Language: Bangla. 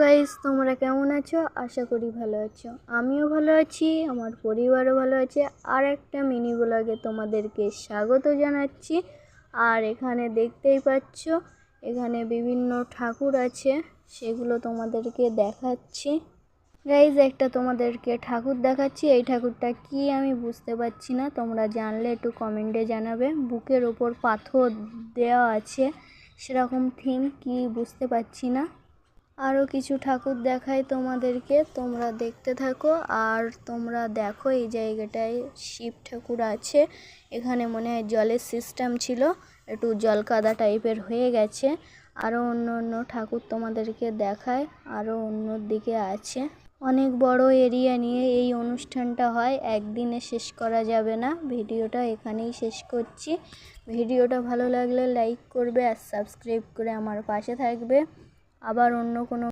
গাইস, তোমরা কেমন আছো? আশা করি ভালো আছো। আমিও ভালো আছি, আমার পরিবারও ভালো আছে। আর একটা মিনি ব্লগে তোমাদেরকে স্বাগত জানাচ্ছি। আর এখানে দেখতেই পাচ্ছ, এখানে বিভিন্ন ঠাকুর আছে, সেগুলো তোমাদেরকে দেখাচ্ছি। গাইস, একটা তোমাদেরকে ঠাকুর দেখাচ্ছি। এই ঠাকুরটা কি আমি বুঝতে পারছি না, তোমরা জানলে একটু কমেন্টে জানাবে। বুকের ওপর পাথর দেওয়া আছে, সেরকম থিম কি বুঝতে পারছি না। আরও কিছু ঠাকুর দেখাই তোমাদেরকে, তোমরা দেখতে থাকো। আর তোমরা দেখো, এই জায়গাটায় শিব ঠাকুর আছে। এখানে মনে হয় জলের সিস্টেম ছিল, একটু জলকাদা টাইপের হয়ে গেছে। আরও অন্য অন্য ঠাকুর তোমাদেরকে দেখায়, আরও অন্য দিকে আছে। অনেক বড় এরিয়া নিয়ে এই অনুষ্ঠানটা হয়, একদিনে শেষ করা যাবে না। ভিডিওটা এখানেই শেষ করছি। ভিডিওটা ভালো লাগলে লাইক করবে আর সাবস্ক্রাইব করে আমার পাশে থাকবে। আবার অন্য কোনো